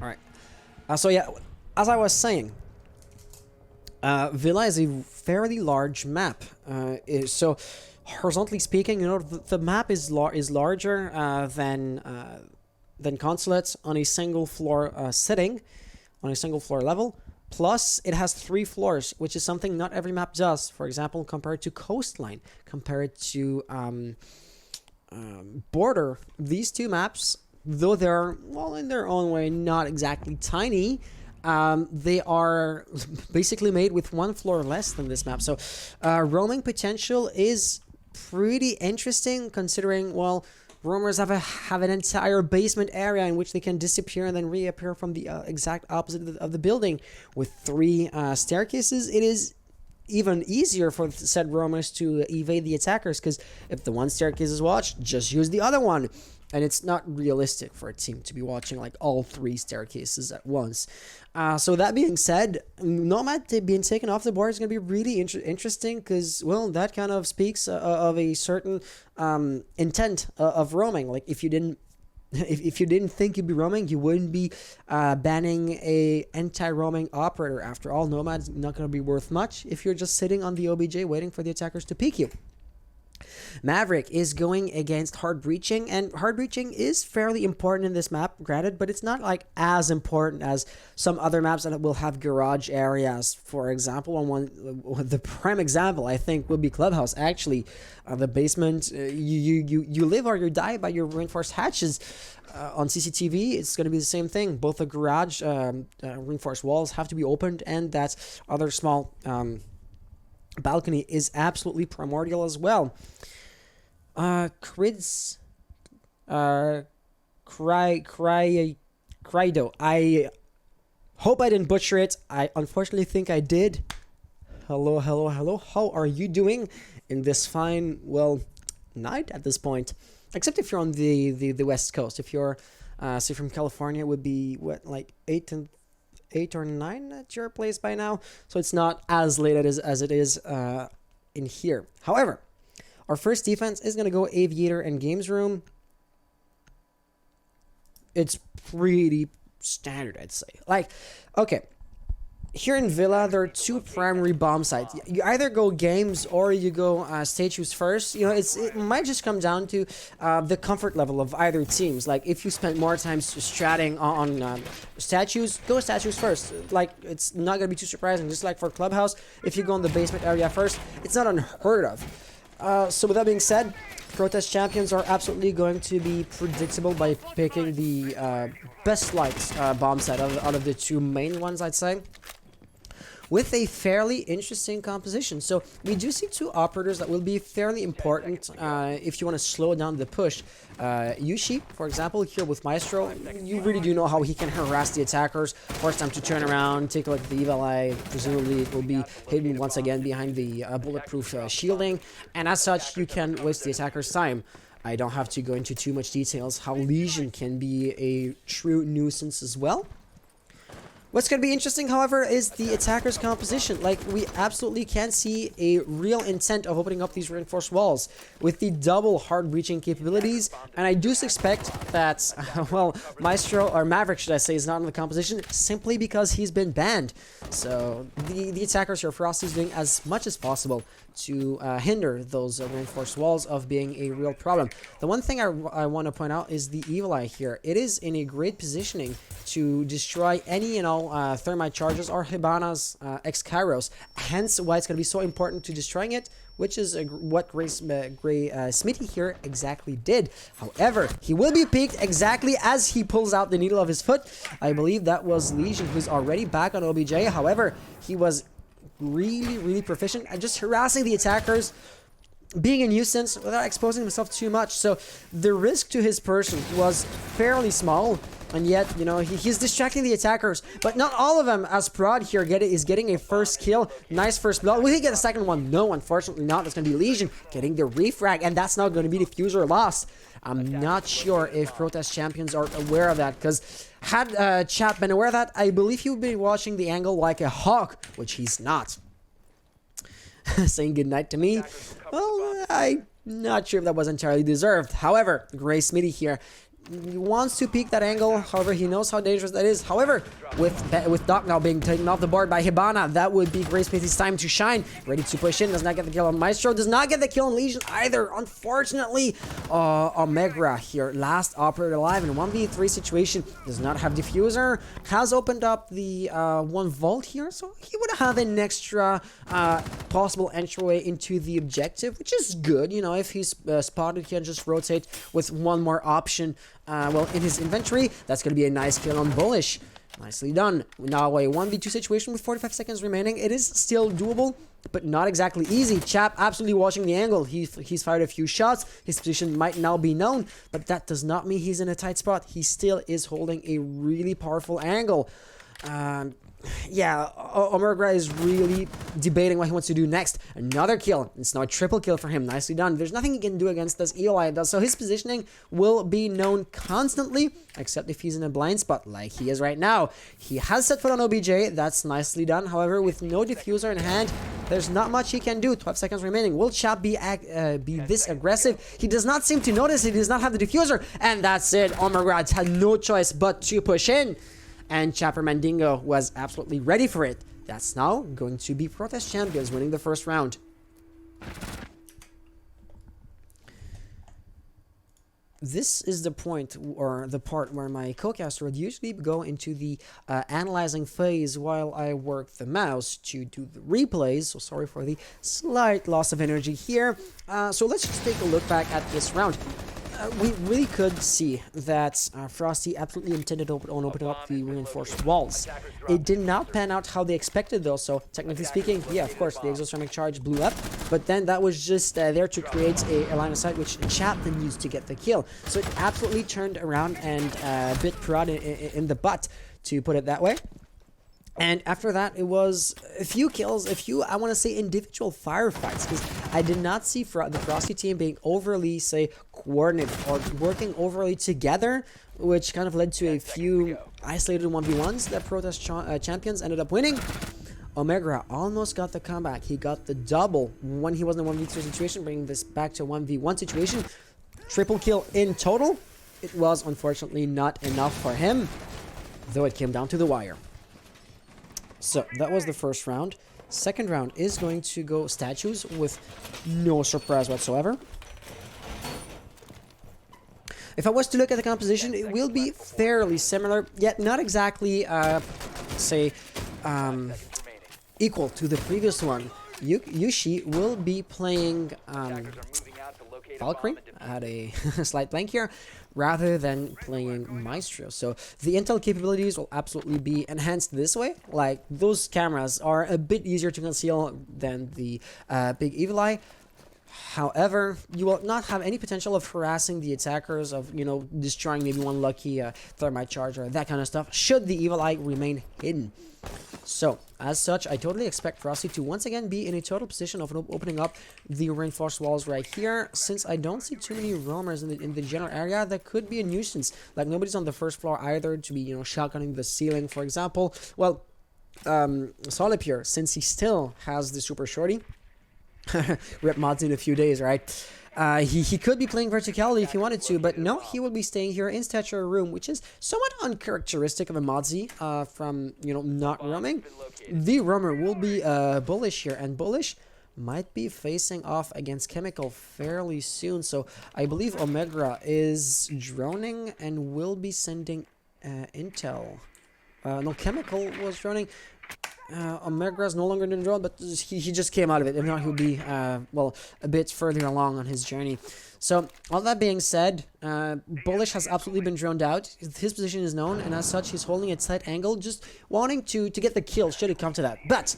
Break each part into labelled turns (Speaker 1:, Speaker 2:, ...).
Speaker 1: All right. So yeah, as I was saying, Villa is a fairly large map. So horizontally speaking, you know, the map is larger than Consulate on a single floor sitting, on a single floor level. Plus, it has 3 floors, which is something not every map does. For example, compared to Coastline, compared to Border, these 2 maps, though they're, well, in their own way, not exactly tiny, they are basically made with 1 floor less than this map. So roaming potential is pretty interesting, considering, well, roamers have an entire basement area in which they can disappear and then reappear from the exact opposite of the building. With 3 staircases, it is even easier for said roamers to evade the attackers, because if the one staircase is watched, just use the other one. And it's not realistic for a team to be watching like all 3 staircases at once. So that being said, Nomad being taken off the board is going to be really interesting, because, well, that kind of speaks of a certain intent of roaming. Like, if you didn't think you'd be roaming, you wouldn't be banning a anti-roaming operator. After all, Nomad's not going to be worth much if you're just sitting on the OBJ waiting for the attackers to peek you. Maverick is going against hard breaching, and hard breaching is fairly important in this map, granted, but it's not like as important as some other maps that will have garage areas. For example, the prime example I think would be Clubhouse. Actually, the basement, you live or you die by your reinforced hatches. On CCTV, it's going to be the same thing. Both the garage reinforced walls have to be opened, and that other small balcony is absolutely primordial as well. Crido. I hope I didn't butcher it. I unfortunately think I did. Hello. How are you doing in this fine, well, night at this point? Except if you're on the West Coast. If you're, say, from California, it would be, what, like 8 or 9 at your place by now, so it's not as late as it is in here. However, our first defense is going to go Aviator and Games Room. It's pretty standard, I'd say. Like, okay, here in Villa, there are 2 primary bomb sites. You either go games or you go statues first. You know, it might just come down to the comfort level of either teams. Like, if you spend more time stratting on statues, go statues first. Like, it's not going to be too surprising. Just like for Clubhouse, if you go in the basement area first, it's not unheard of. So with that being said, Protest Champions are absolutely going to be predictable by picking the best liked bomb site out of the 2 main ones, I'd say, with a fairly interesting composition. So we do see 2 operators that will be fairly important if you want to slow down the push. Yushi, for example, here with Maestro, you really do know how he can harass the attackers, force them to turn around, take a look at the Evil Eye. Presumably it will be hidden once again behind the bulletproof shielding, and as such, you can waste the attacker's time. I don't have to go into too much details how Legion can be a true nuisance as well. What's going to be interesting, however, is the attacker's composition. Like, we absolutely can see a real intent of opening up these reinforced walls with the double hard breaching capabilities, and I do suspect that, well, Maestro, or Maverick, should I say, is not in the composition simply because he's been banned. So, the attackers here, Frosty, is doing as much as possible to hinder those reinforced walls of being a real problem. The one thing I want to point out is the Evil Eye here. It is in a great positioning to destroy any and all thermite charges or Hibana's X-Kairos, hence why it's going to be so important to destroying it, which is what Gray Smitty here exactly did. However, he will be peaked exactly as he pulls out the needle of his foot. I believe that was Legion, who's already back on OBJ. However, he was really proficient at just harassing the attackers, being a nuisance without exposing himself too much. So the risk to his person was fairly small, and yet, you know, he's distracting the attackers. But not all of them, as Prod here is getting a first kill. Nice first blood. Will he get a second one? No, unfortunately not. That's going to be Legion getting the refrag, and that's not going to be diffuser lost. I'm not sure if Protest Champions are aware of that, because had chat been aware of that, I believe he would be watching the angle like a hawk, which he's not. Saying goodnight to me, well, I'm not sure if that was entirely deserved. However, Gray Smitty here He wants to peek that angle, however, he knows how dangerous that is. However, with Doc now being taken off the board by Hibana, that would be Graysmith's time to shine. Ready to push in, does not get the kill on Maestro, does not get the kill on Legion either, unfortunately. Omegra here, last operator alive in a 1v3 situation, does not have Diffuser, has opened up the 1 vault here, so he would have an extra possible entryway into the objective, which is good, you know, if he's spotted, he can just rotate with one more option. Well, in his inventory, that's going to be a nice kill on Bullish. Nicely done. Now a 1v2 situation with 45 seconds remaining. It is still doable, but not exactly easy. Chap absolutely watching the angle. He's fired a few shots. His position might now be known, but that does not mean he's in a tight spot. He still is holding a really powerful angle. Yeah, Omegra is really debating what he wants to do next. Another kill. It's now a triple kill for him. Nicely done. There's nothing he can do against this Eli does, so his positioning will be known constantly, except if he's in a blind spot like he is right now. He has set foot on OBJ. That's nicely done. However, with no diffuser in hand, there's not much he can do. 12 seconds remaining. Will Chap be this aggressive? He does not seem to notice. He does not have the diffuser, and that's it. Omegra had no choice but to push in. And Chapper Mandingo was absolutely ready for it. That's now going to be Protest Champions winning the first round. This is the point, or the part, where my co-caster would usually go into the analyzing phase while I work the mouse to do the replays. So sorry for the slight loss of energy here. So let's just take a look back at this round. We really could see that Frosty absolutely intended on opening up the reinforced walls. It did not pan out how they expected though, so technically speaking, yeah, of course, the exothermic charge blew up, but then that was just there to create a line of sight which Chap then used to get the kill. So it absolutely turned around and bit Prod in the butt, to put it that way. And after that, it was a few kills, I want to say, individual firefights, because I did not see the Frosty team being overly, say, coordinated or working overly together, which kind of led to a few isolated 1v1s that Protest Champions ended up winning. Omegra almost got the comeback. He got the double when he was in a 1v3 situation, bringing this back to a 1v1 situation. Triple kill in total. It was unfortunately not enough for him, though it came down to the wire. So that was the first round. Second round is going to go statues with no surprise whatsoever. If I was to look at the composition, it will be fairly similar, yet not exactly, say, equal to the previous one. Yushi will be playing Valkyrie at a slight blank here, rather than playing Maestro. So the intel capabilities will absolutely be enhanced this way. Like, those cameras are a bit easier to conceal than the big Evil Eye. However, you will not have any potential of harassing the attackers, of, you know, destroying maybe one lucky thermite charge or that kind of stuff, should the Evil Eye remain hidden. So, as such, I totally expect Frosty to once again be in a total position of opening up the reinforced walls right here. Since I don't see too many roamers in the general area, that could be a nuisance. Like, nobody's on the first floor either to be, you know, shotgunning the ceiling, for example. Well, Solipure, since he still has the super shorty, rip mods in a few days, right? He could be playing verticality if he wanted to, but no, he will be staying here in Stature Room, which is somewhat uncharacteristic of a Modzy from, you know, not roaming. The roamer will be Bullish here, and Bullish might be facing off against Chemical fairly soon, so I believe Omegra is droning and will be sending intel. No, Chemical was droning. Omegra is no longer in the drone, but he just came out of it. If not, he'll be, well, a bit further along on his journey. So, all that being said, Bullish has absolutely been droned out. His position is known, and as such, he's holding a tight angle, just wanting to get the kill, should it come to that. But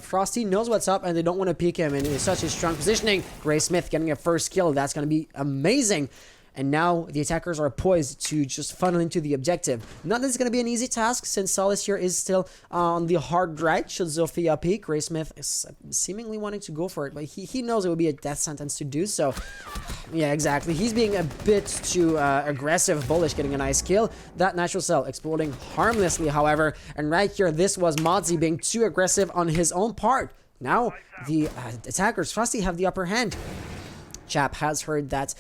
Speaker 1: Frosty knows what's up, and they don't want to peek him, and it's such a strong positioning. Graysmith getting a first kill. That's going to be amazing. And now the attackers are poised to just funnel into the objective. Not that it's going to be an easy task, since Solis here is still on the hard right. Should Zofia peek, Graysmith is seemingly wanting to go for it, but he knows it would be a death sentence to do so. Yeah, exactly. He's being a bit too aggressive. Bullish getting a nice kill. That natural cell exploding harmlessly, however. And right here, this was Modzy being too aggressive on his own part. Now, the attackers, Frosty, have the upper hand. Chap has heard that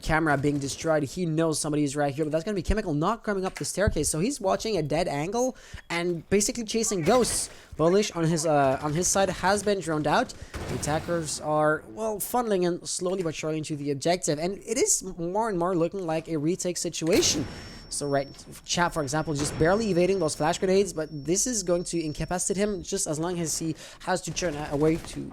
Speaker 1: camera being destroyed. He knows somebody is right here, but that's going to be Chemical not coming up the staircase. So he's watching a dead angle and basically chasing ghosts. Bullish on his side has been droned out. The attackers are, well, funneling in slowly but surely into the objective, and it is more and more looking like a retake situation. So right, Chap, for example, just barely evading those flash grenades, but this is going to incapacitate him just as long as he has to turn away to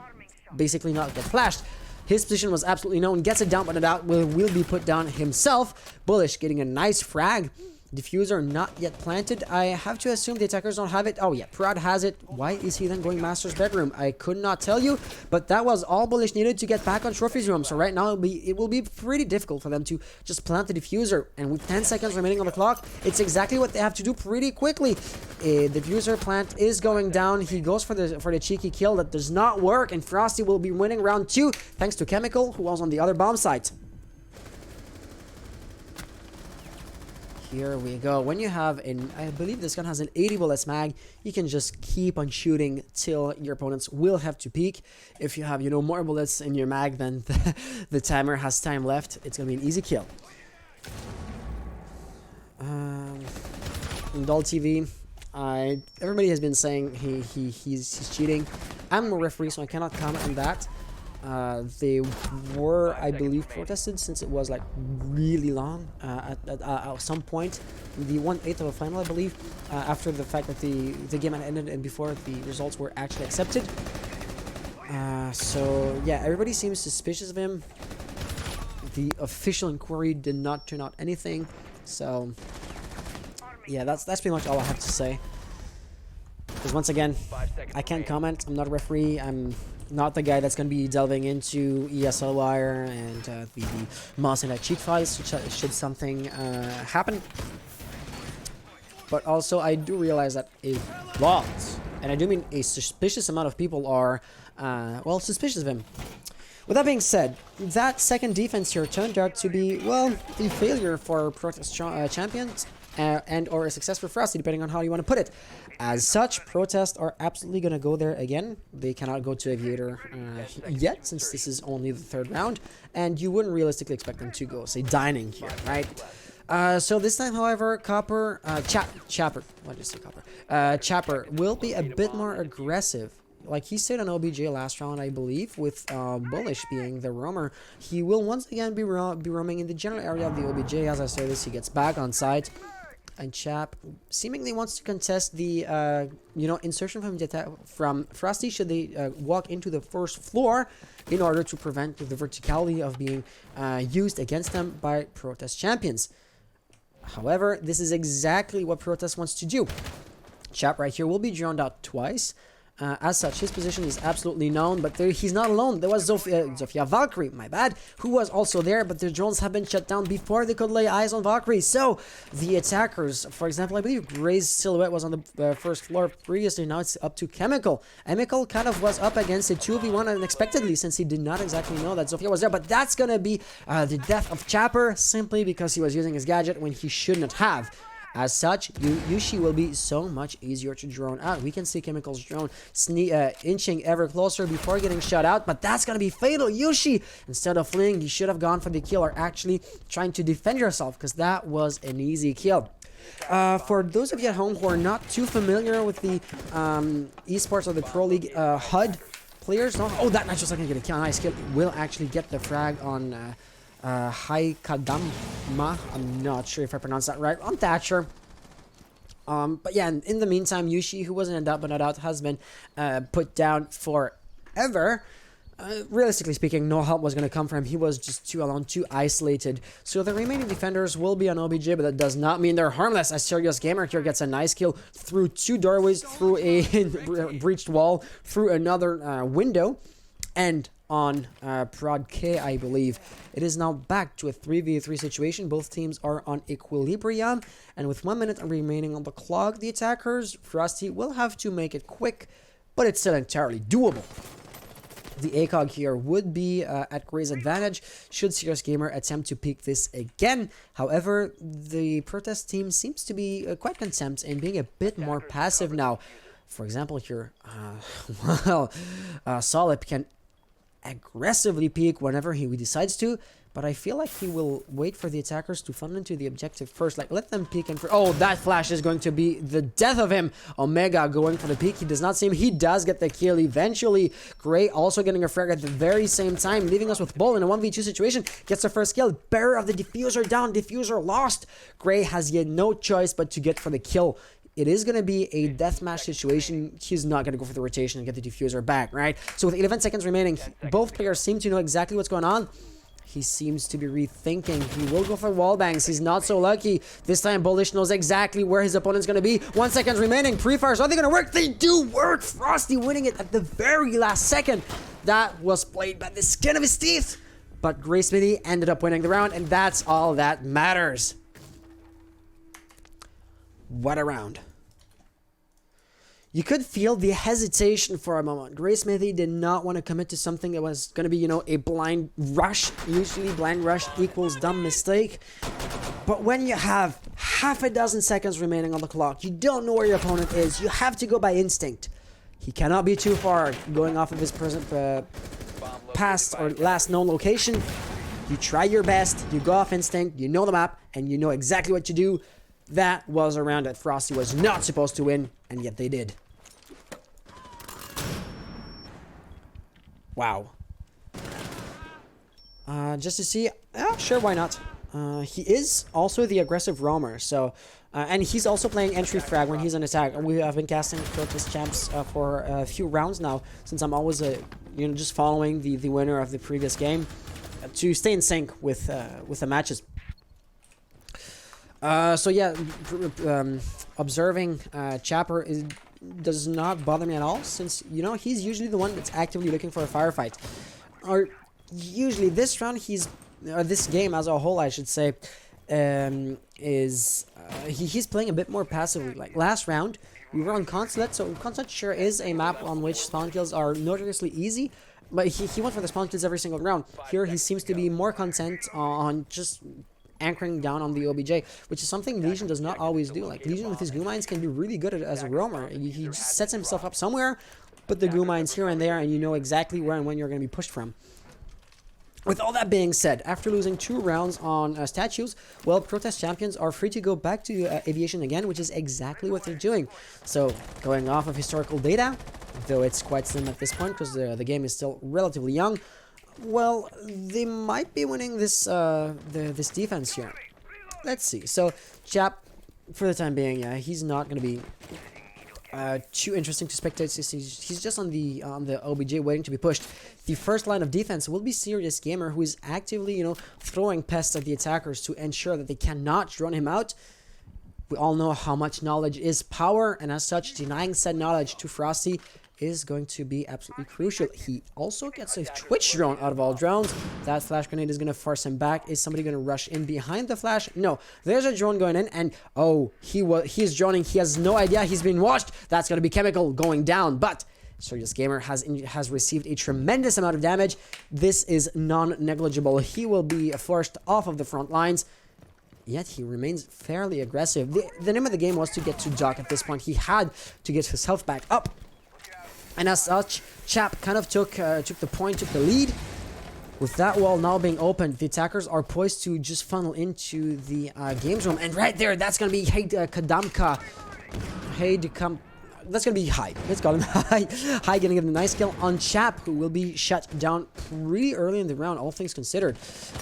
Speaker 1: basically not get flashed. His position was absolutely known. Gets it down, but it out will be put down himself. Bullish getting a nice frag. Diffuser not yet planted. I have to assume the attackers don't have it. Oh yeah, Prod has it. Why is he then going Master's bedroom? I could not tell you, but that was all Bullish needed to get back on Trophy's room. So right now it will be pretty difficult for them to just plant the diffuser. And with 10 seconds remaining on the clock, it's exactly what they have to do pretty quickly. The diffuser plant is going down. He goes for the cheeky kill. That does not work, and Frosty will be winning round 2 thanks to Chemical, who was on the other bomb site. Here we go. When you have I believe this gun has an 80 bullets mag, you can just keep on shooting till your opponents will have to peek. If you have, you know, more bullets in your mag than the timer has time left, it's gonna be an easy kill. In Dull TV, everybody has been saying he's cheating. I'm a referee, so I cannot comment on that. They were, I believe, protested since it was like really long at some point, the 1/8 of a final, I believe, after the fact that the game had ended and before the results were actually accepted. So yeah, everybody seems suspicious of him. The official inquiry did not turn out anything, so yeah, that's pretty much all I have to say. Because once again, I can't comment. I'm not a referee. I'm not the guy that's going to be delving into ESL wire and the mouse and cheat files should something happen. But also, I do realize that a lot, and I do mean a suspicious amount of people are, well, suspicious of him. With that being said, that second defense here turned out to be, well, a failure for Protest Champions and or a success for Frosty, depending on how you want to put it. As such, Protest are absolutely going to go there again. They cannot go to Aviator yet, since this is only the 3rd round, and you wouldn't realistically expect them to go, say, dining here, right? So this time, however, Chapper will be a bit more aggressive. Like he stayed on OBJ last round, I believe, with Bullish being the roamer. He will once again be roaming in the general area of the OBJ. As I say this, he gets back on site. And Chap seemingly wants to contest the, insertion from Frosty should they walk into the 1st floor in order to prevent the verticality of being used against them by Protest Champions. However, this is exactly what Protest wants to do. Chap right here will be drowned out twice. As such, his position is absolutely known, but he's not alone. There was Zofia Valkyrie, my bad, who was also there, but the drones have been shut down before they could lay eyes on Valkyrie. So, the attackers, for example, I believe Gray's silhouette was on the 1st floor previously. Now it's up to Chemical. Chemical kind of was up against a 2v1 unexpectedly, since he did not exactly know that Zofia was there, but that's gonna be the death of Chapper, simply because he was using his gadget when he shouldn't have. As such, Yushi will be so much easier to drone out. We can see Chemical's drone inching ever closer before getting shot out, but that's going to be fatal. Yushi, instead of fleeing, you should have gone for the kill or actually trying to defend yourself, because that was an easy kill. For those of you at home who are not too familiar with the esports or the Pro League HUD players, oh, that Nitro's not going to get a kill. Nice kill. Will actually get the frag on Haikadama. I'm not sure if I pronounced that right. On Thatcher. But yeah, in the meantime, Yushi, who wasn't in doubt but not out, has been put down forever. Realistically speaking, no help was going to come from him. He was just too alone, too isolated. So the remaining defenders will be on OBJ, but that does not mean they're harmless. As Serious Gamer here gets a nice kill through 2 doorways, through a breached wall, through another window, and on Prod K, I believe. It is now back to a 3v3 situation. Both teams are on equilibrium, and with 1 minute remaining on the clock, the attackers, Frosty, will have to make it quick, but it's still entirely doable. The ACOG here would be at Gray's advantage should Serious Gamer attempt to peek this again. However, the Protest team seems to be quite content in being a bit more passive now. For example, here, Solip can aggressively peek whenever he decides to, but I feel like he will wait for the attackers to funnel into the objective first. Like, let them peek in for... Oh, that flash is going to be the death of him. Omega going for the peek. He does not see him. He does get the kill eventually. Gray also getting a frag at the very same time, leaving us with Bull in a 1v2 situation. Gets the first kill. Bearer of the diffuser down. Diffuser lost. Gray has yet no choice but to get for the kill. It is going to be a deathmatch situation. He's not going to go for the rotation and get the diffuser back, right? So with 11 seconds remaining, both players seem to know exactly what's going on. He seems to be rethinking. He will go for wall bangs. He's not so lucky. This time, Bullish knows exactly where his opponent's going to be. 1 second remaining. Pre-fires, are they going to work? They do work! Frosty winning it at the very last second. That was played by the skin of his teeth. But Gray Smithy ended up winning the round, and that's all that matters. What a round. You could feel the hesitation for a moment. Gray Smithy did not want to commit to something that was going to be, you know, a blind rush. Usually blind rush equals dumb mistake. But when you have half a dozen seconds remaining on the clock, you don't know where your opponent is. You have to go by instinct. He cannot be too far going off of his present past or last known location. You try your best. You go off instinct. You know the map. And you know exactly what to do. That was a round that Frosty was not supposed to win. And yet they did. Wow. Just to see, sure, why not? He is also the aggressive roamer, so, and he's also playing entry frag when he's on attack. We have been casting Protest Champs for a few rounds now, since I'm always, you know, just following the winner of the previous game to stay in sync with the matches. So yeah, observing Chapper does not bother me at all, since, you know, he's usually the one that's actively looking for a firefight. Or usually this round he's, or this game as a whole I should say, he's playing a bit more passively. Like last round we were on Consulate, so Consulate sure is a map on which spawn kills are notoriously easy, but he went for the spawn kills every single round. Here he seems to be more content on just anchoring down on the OBJ, which is something Legion does not always do. Like Legion with his goo mines can be really good as a roamer. He just sets himself up somewhere, put the goo mines here and there, and you know exactly where and when you're going to be pushed from. With all that being said, after losing 2 rounds on statues, well, Protest Champions are free to go back to aviation again, which is exactly what they're doing. So, going off of historical data, though it's quite slim at this point because the game is still relatively young, well, they might be winning this this defense here. Let's see. So, Chap, for the time being, yeah, he's not going to be too interesting to spectate. He's just on the OBJ waiting to be pushed. The first line of defense will be Serious Gamer, who is actively, you know, throwing pests at the attackers to ensure that they cannot drone him out. We all know how much knowledge is power, and as such, denying said knowledge to Frosty is going to be absolutely crucial. He also gets a Twitch drone out of all drones. That flash grenade is going to force him back. Is somebody going to rush in behind the flash? No. There's a drone going in, and oh, he's droning. He has no idea he's being watched. That's going to be Chemical going down, but Serious Gamer has received a tremendous amount of damage. This is non-negligible. He will be forced off of the front lines. Yet he remains fairly aggressive. The name of the game was to get to Doc at this point. He had to get his health back up. And as such, Chap kind of took the lead. With that wall now being opened, the attackers are poised to just funnel into the games room. And right there, that's going to be Kadamka. That's going to be High. Let's call him High. High getting a nice kill on Chap, who will be shut down pretty early in the round, all things considered.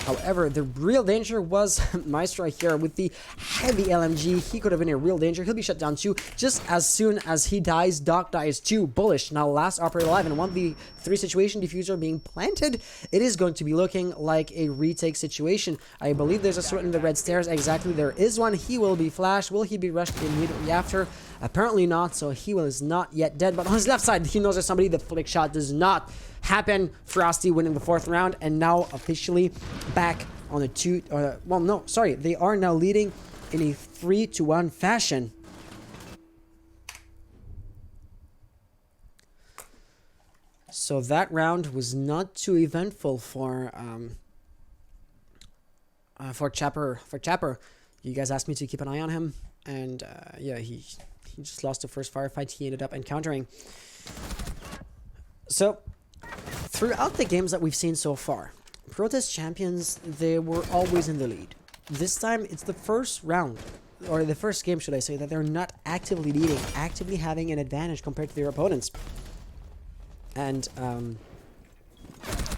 Speaker 1: However, the real danger was Maestro here with the heavy LMG. He could have been a real danger. He'll be shut down too. Just as soon as he dies, Doc dies too. Bullish, now last operator alive, and 1v3 situation, diffuser being planted. It is going to be looking like a retake situation. I believe there's a sweat in the red stairs. Exactly, there is one. He will be flashed. Will he be rushed immediately after? Apparently not, so he is not yet dead. But on his left side, he knows there's somebody. The flick shot does not happen. Frosty winning the 4th round, and now officially back on the well, no, sorry. They are now leading in a 3-1 fashion. So that round was not too eventful for Chapper. You guys asked me to keep an eye on him, and yeah, he just lost the first firefight he ended up encountering. So throughout the games that we've seen so far, Protest Champions, they were always in the lead. This time, it's the first round, or the first game, should I say, that they're not actively leading, actively having an advantage compared to their opponents. And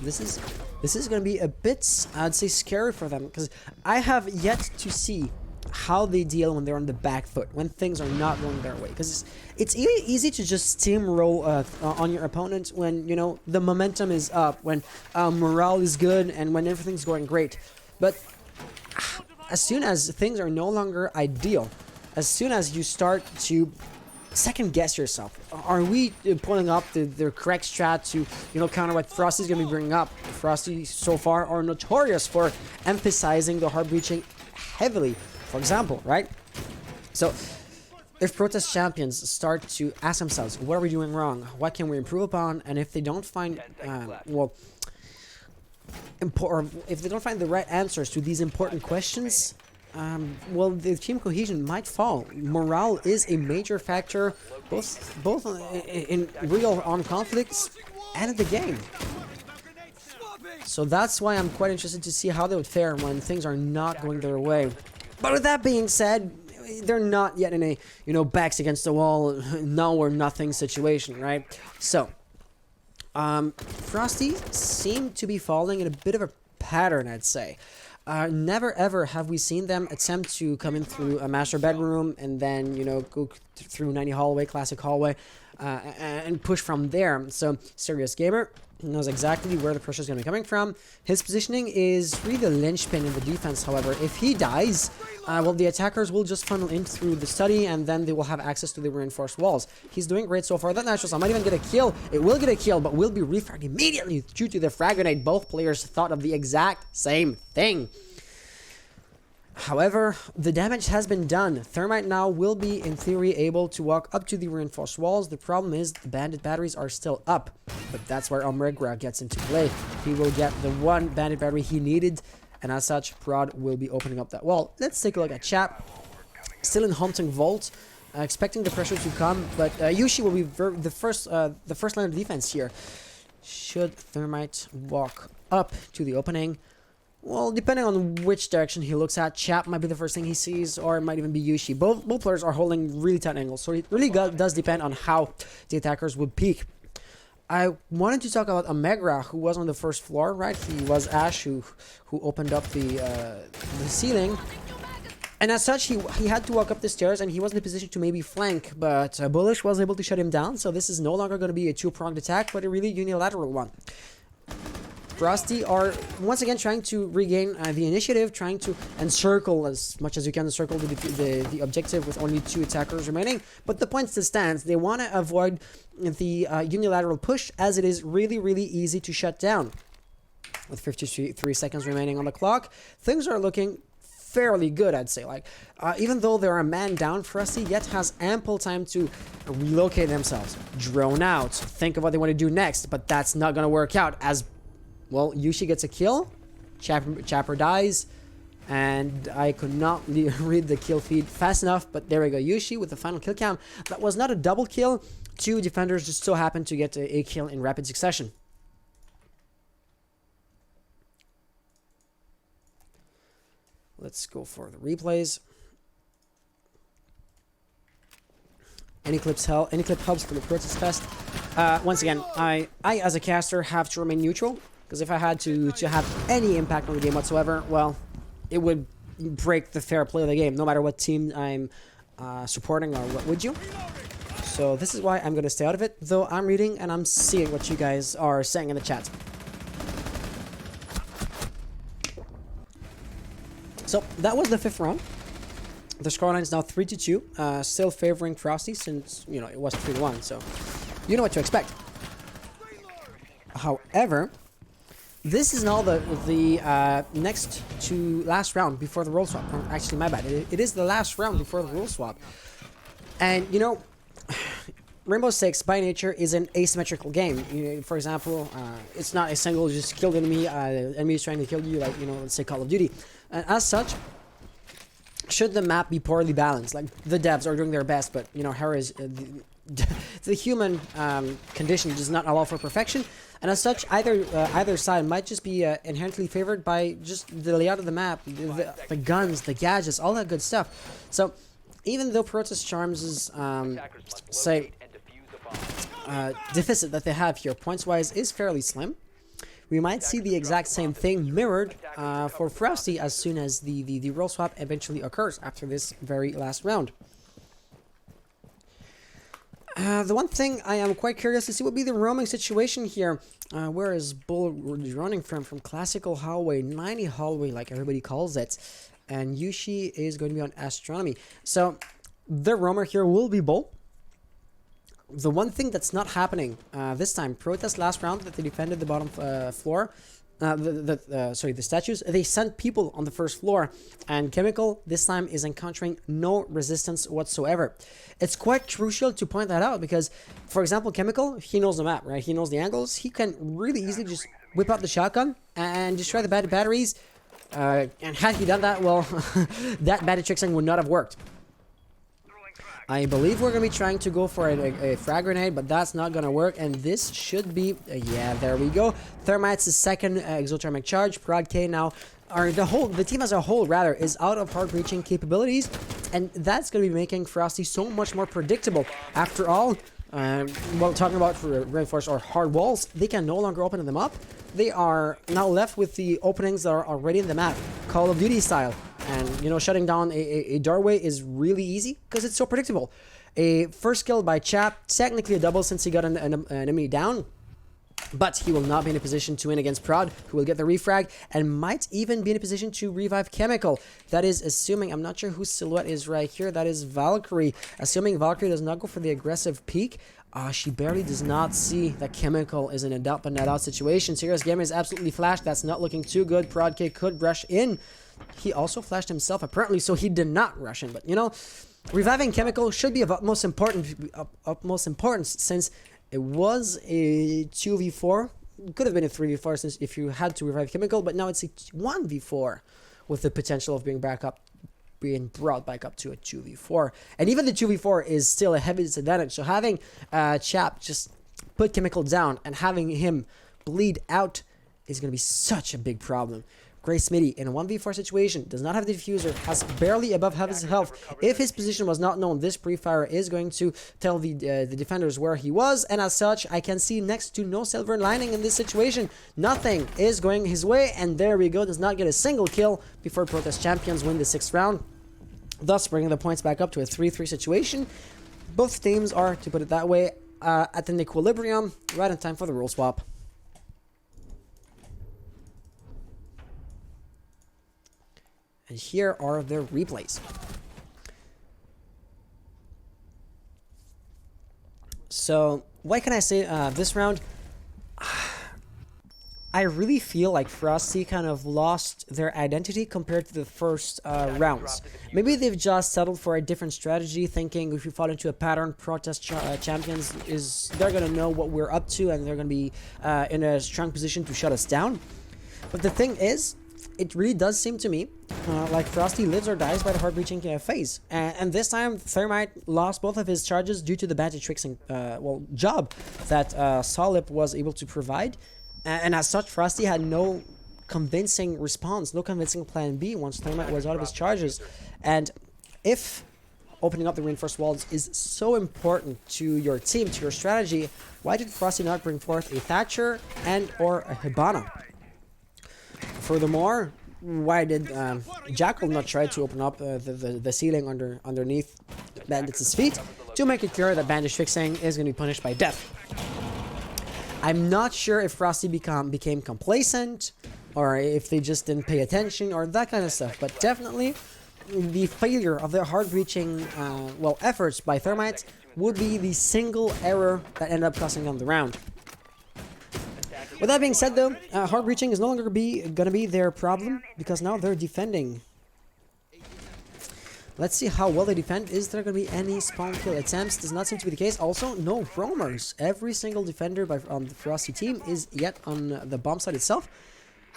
Speaker 1: this is going to be a bit, I'd say, scary for them, because I have yet to see how they deal when they're on the back foot, when things are not going their way. Because it's easy to just steamroll on your opponent when, you know, the momentum is up, when morale is good, and when everything's going great. But as soon as things are no longer ideal, as soon as you start to second guess yourself, are we pulling up the correct strat to, you know, counter what Frosty's going to be bringing up? Frosty so far are notorious for emphasizing the hard breaching heavily, for example, right? So if Protest Champions start to ask themselves, what are we doing wrong? What can we improve upon? And if they don't find, if they don't find the right answers to these important questions, well, the team cohesion might fall. Morale is a major factor, both in real armed conflicts and in the game. So that's why I'm quite interested to see how they would fare when things are not going their way. But with that being said, they're not yet in a, you know, backs against the wall, now or nothing situation, right? So, Frosty seemed to be falling in a bit of a pattern, I'd say. Never ever have we seen them attempt to come in through a master bedroom and then, you know, go through 90 hallway, classic hallway, and push from there. So, Serious Gamer knows exactly where the pressure is going to be coming from. His positioning is really the linchpin in the defense, however. If he dies, well, the attackers will just funnel in through the study, and then they will have access to the reinforced walls. He's doing great so far. That natural sound might even get a kill. It will get a kill, but will be refragged immediately due to the frag grenade. Both players thought of the exact same thing. However, the damage has been done. Thermite now will be, in theory, able to walk up to the reinforced walls. The problem is the bandit batteries are still up. But that's where Omregra gets into play. He will get the one bandit battery he needed, and as such, Prod will be opening up that wall. Let's take a look at chat. Still in Hunting Vault, expecting the pressure to come, but Yushi will be the first line of defense here. Should Thermite walk up to the opening? Well, depending on which direction he looks at, Chap might be the first thing he sees, or it might even be Yushi. Both players are holding really tight angles, so it really does depend on how the attackers would peek. I wanted to talk about Omegra, who was on the first floor, right? He was Ash who opened up the ceiling. And as such, he had to walk up the stairs, and he was in a position to maybe flank, but Bullish was able to shut him down, so this is no longer going to be a two-pronged attack, but a really unilateral one. Frosty are once again trying to regain the initiative, trying to encircle as much as you can, encircle the objective with only 2 attackers remaining. But the point still stands. They want to avoid the unilateral push, as it is really, really easy to shut down. With 53 seconds remaining on the clock, things are looking fairly good, I'd say. Like, even though they're a man down, Frosty yet has ample time to relocate themselves, drone out, think of what they want to do next. But that's not going to work out, as well, Yushi gets a kill, Chapper dies, and I could not read the kill feed fast enough, but there we go, Yushi with the final kill count. That was not a double kill, 2 defenders just so happened to get a kill in rapid succession. Let's go for the replays. Any clip helps for the Protest Fest. Once again, I as a caster have to remain neutral. Because if I had to have any impact on the game whatsoever, well, it would break the fair play of the game, no matter what team I'm supporting or what would you. So this is why I'm going to stay out of it, though I'm reading and I'm seeing what you guys are saying in the chat. So that was the 5th round. The scoreline is now 3-2, still favoring Frosty since, you know, it was 3-1, so you know what to expect. However, this is now the next to last round before the role swap. Actually, my bad. It is the last round before the role swap. And, you know, Rainbow Six, by nature, is an asymmetrical game. You know, for example, it's not a single just kill enemy, enemy is trying to kill you, like, you know, let's say Call of Duty. And as such, should the map be poorly balanced, like, the devs are doing their best, but, you know, the human condition does not allow for perfection, And as such, either side might just be inherently favored by just the layout of the map, the guns, the gadgets, all that good stuff. So even though Protest Charms' deficit that they have here points-wise is fairly slim, we might see the exact same thing mirrored for Frosty as soon as the role swap eventually occurs after this very last round. The one thing I am quite curious to see would be the roaming situation here. Where is Bull running from? From classical hallway, 90 hallway like everybody calls it. And Yushi is going to be on astronomy. So the roamer here will be Bull. The one thing that's not happening this time, Protest last round that they defended the bottom floor, the statues, they sent people on the first floor, and Chemical this time is encountering no resistance whatsoever. It's quite crucial to point that out because, for example, Chemical, he knows the map, right? He knows the angles. He can really easily just whip out the shotgun and destroy the batteries. And had he done that, well, that battery tricksing would not have worked. I believe we're going to be trying to go for a frag grenade, but that's not going to work. And this should be... yeah, there we go. Thermite's second exothermic charge. Prod K now... or the team as a whole, rather, is out of hard breaching capabilities. And that's going to be making Frosty so much more predictable. After all, well, talking about reinforced or hard walls, they can no longer open them up. They are now left with the openings that are already in the map, Call of Duty style. And, you know, shutting down a doorway is really easy because it's so predictable. A first kill by Chap, technically a double since he got an enemy down. But he will not be in a position to win against Prod, who will get the refrag and might even be in a position to revive Chemical. That is assuming, I'm not sure whose silhouette is right here, that is Valkyrie. Assuming Valkyrie does not go for the aggressive peek, she barely does not see that Chemical is in a up and net out situation. Serious Gamer is absolutely flashed, that's not looking too good. Prod K could rush in. He also flashed himself apparently, so he did not rush in. But, you know, reviving Chemical should be of utmost importance since it was a 2v4. It could have been a 3v4 since if you had to revive Chemical, but now it's a 1v4 with the potential of being brought back up to a 2v4. And even the 2v4 is still a heavy disadvantage. So having Chap just put Chemical down and having him bleed out is going to be such a big problem. Gray Smitty in a 1v4 situation does not have the diffuser, has barely above half his health. If his position was not known, this pre-fire is going to tell the defenders where he was, and as such, I can see next to no silver lining in this situation. Nothing is going his way, and there we go, does not get a single kill before Protest Champions win the 6th round, thus bringing the points back up to a 3-3 situation. Both teams are, to put it that way, at an equilibrium, right in time for the rule swap. And here are the replays. So, what can I say this round? I really feel like Frosty kind of lost their identity compared to the first rounds. Maybe they've just settled for a different strategy, thinking if you fall into a pattern, Protest Champions they're going to know what we're up to and they're going to be in a strong position to shut us down. But the thing is, it really does seem to me like Frosty lives or dies by the hard breaching phase. And this time, Thermite lost both of his charges due to the badge tricksing job that Solip was able to provide. And as such, Frosty had no convincing response, no convincing plan B once Thermite was out of his charges. And if opening up the reinforced walls is so important to your team, to your strategy, why did Frosty not bring forth a Thatcher and or a Hibana? Furthermore, why did Jackal not try to open up the ceiling underneath Bandit's feet to make it clear that bandit fixing is going to be punished by death? I'm not sure if Frosty became complacent or if they just didn't pay attention or that kind of stuff, but definitely the failure of their hard breaching efforts by Thermite would be the single error that ended up costing them the round. With that being said, though, hard breaching is no longer gonna be their problem because now they're defending. Let's see how well they defend. Is there gonna be any spawn kill attempts? Does not seem to be the case. Also, no roamers. Every single defender on the Frosty team is yet on the bomb site itself.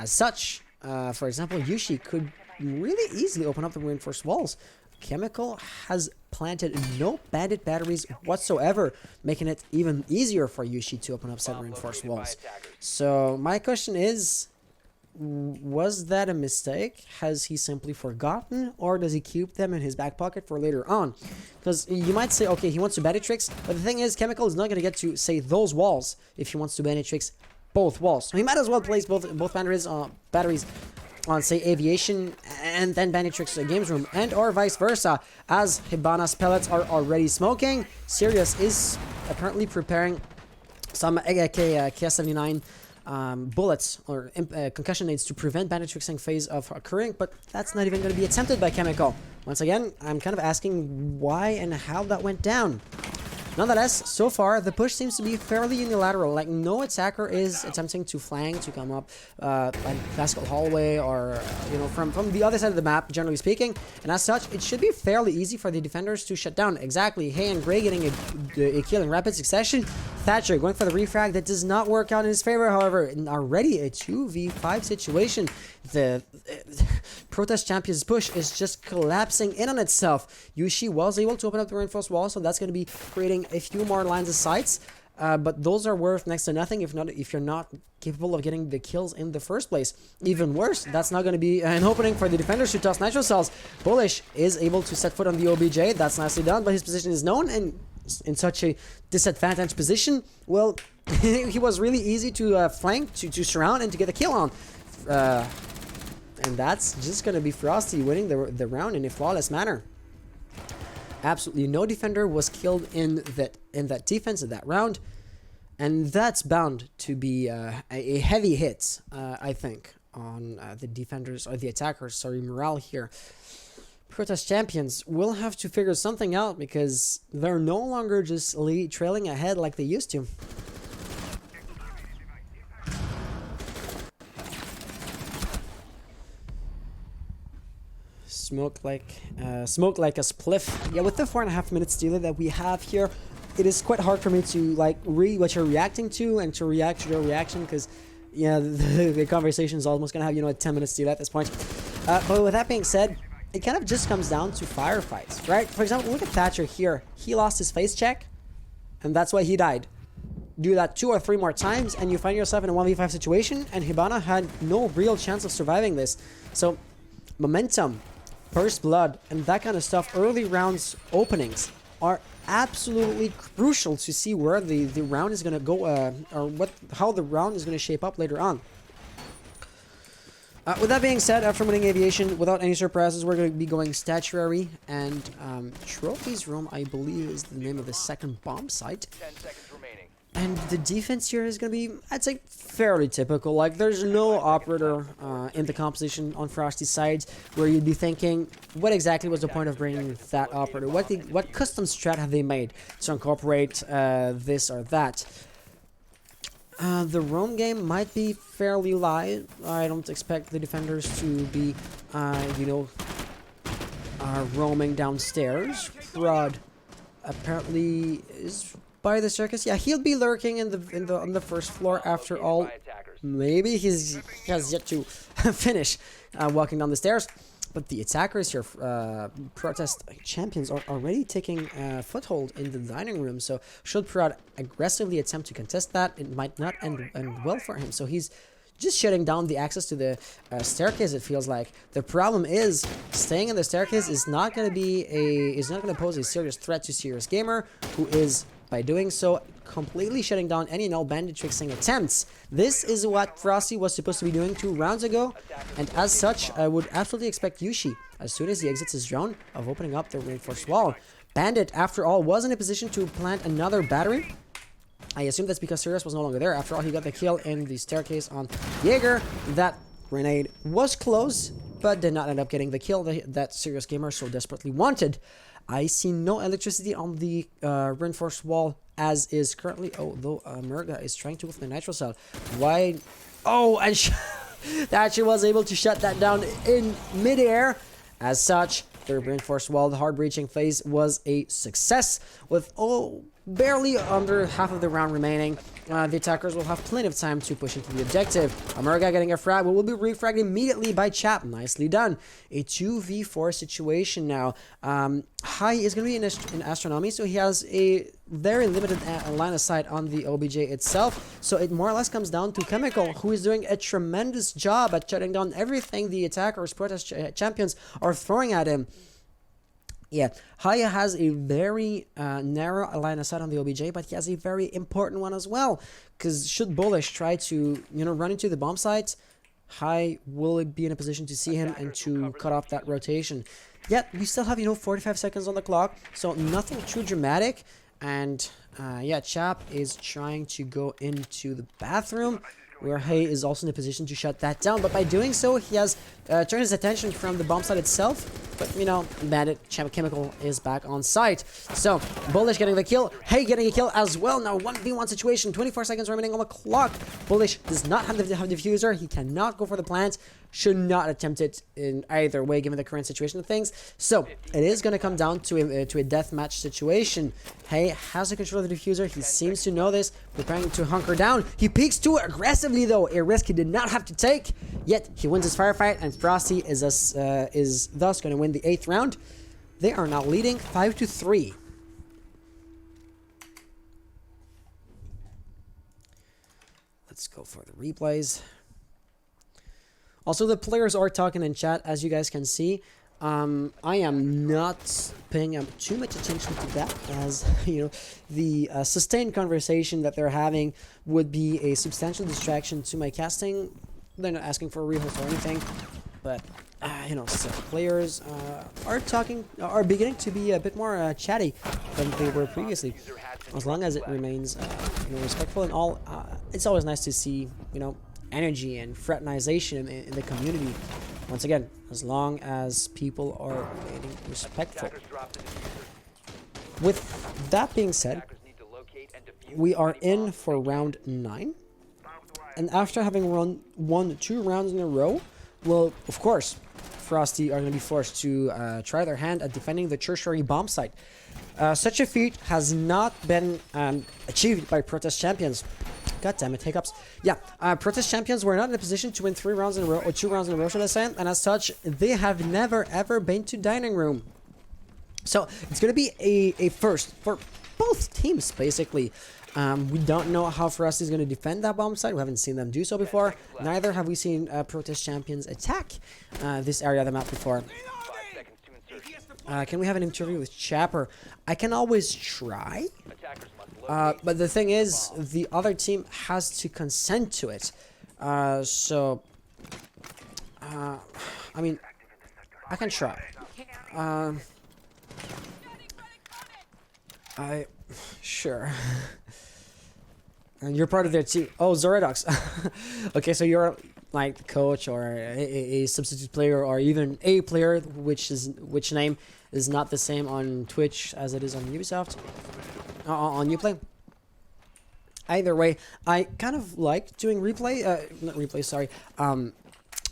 Speaker 1: As such, for example, Yushi could really easily open up the reinforced walls. Chemical has planted no bandit batteries whatsoever, making it even easier for Yushi to open up set reinforced walls. So my question is, was that a mistake? Has he simply forgotten, or does he keep them in his back pocket for later on? Because you might say, okay, he wants to bandit tricks, but the thing is, Chemical is not going to get to, say, those walls if he wants to bandit tricks both walls. So he might as well place both batteries on, say, aviation, and then bandit tricks games room, and or vice versa, as Hibana's pellets are already smoking. Sirius is apparently preparing some KS-79 bullets or concussion nades to prevent bandit tricksing phase of occurring, but that's not even going to be attempted by Chemical. Once again, I'm kind of asking why and how that went down. Nonetheless, so far, the push seems to be fairly unilateral. Like, no attacker is attempting to flank, to come up like classical hallway or, you know, from the other side of the map, generally speaking. And as such, it should be fairly easy for the defenders to shut down. Exactly. Hay and Gray getting a kill in rapid succession. Thatcher going for the refrag. That does not work out in his favor, however. Already a 2v5 situation. The Protest Champion's push is just collapsing in on itself. Yushi was able to open up the reinforced wall, so that's going to be creating a few more lines of sights, but those are worth next to nothing if you're not capable of getting the kills in the first place. Even worse, that's not going to be an opening for the defenders to toss nitro cells. Bullish is able to set foot on the OBJ. That's nicely done, but his position is known, and in such a disadvantaged position, well, he was really easy to flank, to surround, and to get a kill on. And that's just going to be Frosty winning the round in a flawless manner. Absolutely no defender was killed in that defense of that round, and that's bound to be a heavy hit, I think, on the defenders or the attackers. Sorry, morale here. Protest Champions will have to figure something out because they're no longer just trailing ahead like they used to. Smoke like a spliff. Yeah, with the 4.5 minutes delay that we have here, it is quite hard for me to like read what you're reacting to and to react to your reaction, because yeah, the conversation is almost gonna have, you know, a 10 minutes delay at this point. But with that being said, it kind of just comes down to firefights, right? For example, look at Thatcher here. He lost his face check, and that's why he died. Do that 2 or 3 more times, and you find yourself in a 1v5 situation, and Hibana had no real chance of surviving this. So, momentum, first blood, and that kind of stuff, early rounds openings are absolutely crucial to see where the round is going to go, or how the round is going to shape up later on. With that being said, after winning aviation, without any surprises, we're going to be going statuary, and trophies room, I believe, is the name of the second bomb site.
Speaker 2: 10 seconds remaining.
Speaker 1: And the defense here is going to be, I'd say, fairly typical. Like, there's no operator in the composition on Frosty's side where you'd be thinking, what exactly was the point of bringing that operator? What custom strat have they made to incorporate this or that? The roam game might be fairly light. I don't expect the defenders to be, you know, roaming downstairs. Prod apparently is by the circus. Yeah, he'll be lurking on the first floor after all. Maybe he has yet to finish walking down the stairs. But the attackers here, Protest Champions, are already taking a foothold in the dining room. So should Prod aggressively attempt to contest that, it might not end well for him. So he's just shutting down the access to the staircase, it feels like. The problem is, staying in the staircase is not going to pose a serious threat to Serious Gamer, who is, by doing so, completely shutting down any and all bandit tricksing attempts. This is what Frosty was supposed to be doing 2 rounds ago, and as such, I would absolutely expect Yushi, as soon as he exits his drone, of opening up the reinforced wall. Bandit, after all, was in a position to plant another battery. I assume that's because Sirius was no longer there. After all, he got the kill in the staircase on Jaeger. That grenade was close, but did not end up getting the kill that Serious Gamer so desperately wanted. I see no electricity on the reinforced wall as is currently, although Murga is trying to with the nitro cell. Why? Oh, and that she was able to shut that down in midair. As such, the reinforced wall, the hard breaching phase was a success with, barely under half of the round remaining. The attackers will have plenty of time to push into the objective. Omega getting a frag, but will be refragged immediately by Chap. Nicely done. A 2v4 situation now. Hai is going to be in Astronomy, so he has a very limited line of sight on the OBJ itself. So it more or less comes down to Chemical, who is doing a tremendous job at shutting down everything the attackers, Protest Champions, are throwing at him. Yeah, Haya has a very narrow line of sight on the OBJ, but he has a very important one as well. Because should Bullish try to, run into the bomb site, Hai will be in a position to see him and to cut off that rotation. Yet, we still have, 45 seconds on the clock, so nothing too dramatic. And, yeah, Chap is trying to go into the bathroom, where Hay is also in a position to shut that down. But by doing so, he has turned his attention from the bomb site itself. But, Bandit Chemical is back on site. So, Bullish getting the kill. Hay getting a kill as well. Now, 1v1 situation. 24 seconds remaining on the clock. Bullish does not have the diffuser. He cannot go for the plant. Should not attempt it in either way, given the current situation of things. So, it is going to come down to a deathmatch situation. Hay has the control of the diffuser. He seems to know this. Preparing to hunker down. He peeks too aggressively, though. A risk he did not have to take. Yet, he wins his firefight, and Frosty is thus going to win the 8th round. They are now leading 5-3. Let's go for the replays. Also, the players are talking in chat, as you guys can see. I am not paying too much attention to that, as the sustained conversation that they're having would be a substantial distraction to my casting. They're not asking for a rehost or anything, but so players are beginning to be a bit more chatty than they were previously. As long as it remains respectful and all, it's always nice to see energy and fraternization in the community. Once again, as long as people are remaining respectful. With that being said, we are in for round 9. And after having won 2 rounds in a row, well, of course, Frosty are going to be forced to try their hand at defending the tertiary bomb site. Such a feat has not been achieved by Protest Champions. God damn it, hiccups. Yeah, Protest Champions were not in a position to win 3 rounds in a row, or 2 rounds in a row, should I say, and as such, they have never ever been to Dining Room. So, it's going to be a first for both teams, basically. We don't know how Frosty is going to defend that bomb site. We haven't seen them do so before. Neither have we seen Protest Champions attack this area of the map before. Can we have an interview with Chapper? I can always try. But the thing is, the other team has to consent to it. I mean, I can try. Sure. And you're part of their team. Oh, Zorodox. Okay, so you're like coach or a substitute player or even a player, which name is not the same on Twitch as it is on Ubisoft. On Uplay. Either way, I kind of like doing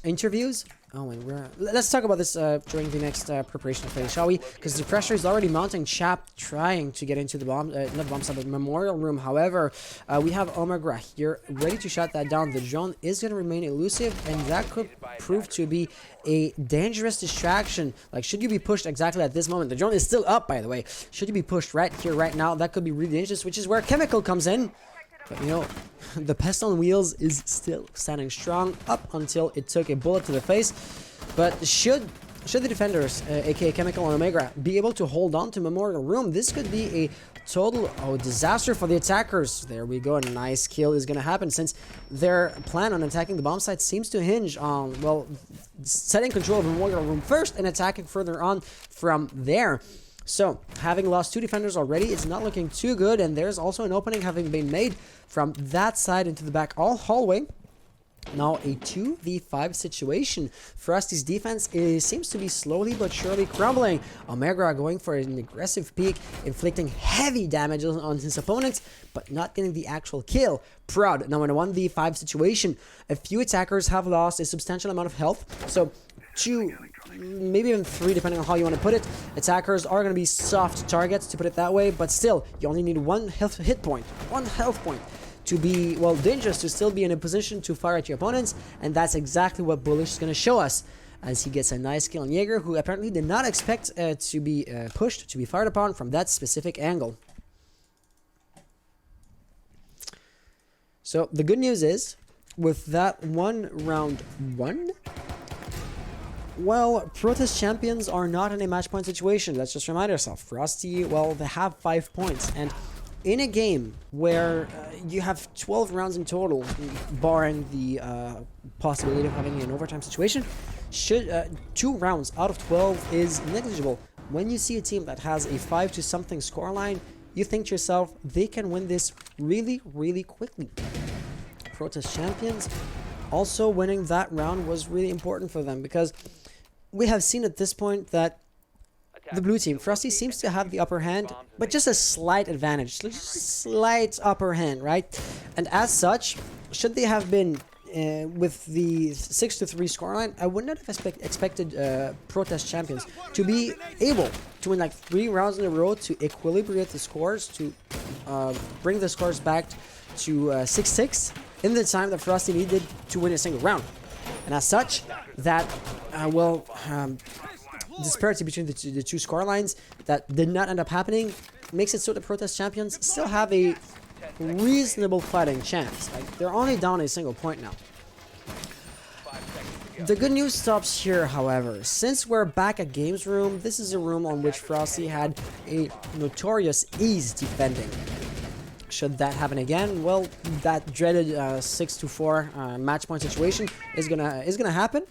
Speaker 1: interviews. Oh, and let's talk about this during the next preparation phase, shall we? Because the pressure is already mounting. Chap trying to get into the bomb, not bomb site, but memorial room. However, we have Omega here ready to shut that down. The drone is going to remain elusive, and that could prove to be a dangerous distraction. Like, should you be pushed exactly at this moment? The drone is still up, by the way. Should you be pushed right here, right now? That could be really dangerous, which is where Chemical comes in. But the pest on wheels is still standing strong up until it took a bullet to the face. But should the defenders, aka Chemical and Omega, be able to hold on to Memorial Room, this could be a total disaster for the attackers. There we go, a nice kill is going to happen, since their plan on attacking the bomb site seems to hinge on, well, setting control of Memorial Room first and attacking further on from there. So, having lost 2 defenders already, it's not looking too good, and there's also an opening having been made from that side into the back hallway. Now, a 2v5 situation. Frosty's defense seems to be slowly but surely crumbling. Omega going for an aggressive peek, inflicting heavy damage on his opponents, but not getting the actual kill. Proud, now in a 1v5 situation, a few attackers have lost a substantial amount of health, so to maybe even 3, depending on how you want to put it. Attackers are going to be soft targets, to put it that way, but still, you only need one health point to be, well, dangerous, to still be in a position to fire at your opponents, and that's exactly what Bullish is going to show us, as he gets a nice kill on Jaeger, who apparently did not expect to be pushed, to be fired upon from that specific angle. So the good news is, with that round one, well, Protest Champions are not in a match point situation. Let's just remind ourselves. Frosty, well, they have 5 points, and in a game where you have 12 rounds in total, barring the possibility of having an overtime situation, 2 rounds out of 12 is negligible. When you see a team that has a 5-to-something scoreline, you think to yourself, they can win this really, really quickly. Protest Champions also winning that round was really important for them, because we have seen at this point that the blue team, Frosty, seems to have the upper hand, but just a slight advantage, just a slight upper hand, right? And as such, should they have been with the 6-to-3 scoreline, I would not have expected Protest Champions to be able to win like 3 rounds in a row, to equilibrate the scores, to bring the scores back to 6-6 in the time that Frosty needed to win a single round. And as such, that disparity between the two scorelines that did not end up happening makes it so the Protest Champions still have a reasonable fighting chance. Like, they're only down a single point now. The good news stops here, however. Since we're back at Games Room, this is a room on which Frosty had a notorious ease defending. Should that happen again, well, that dreaded 6-to-4 match point situation is gonna happen.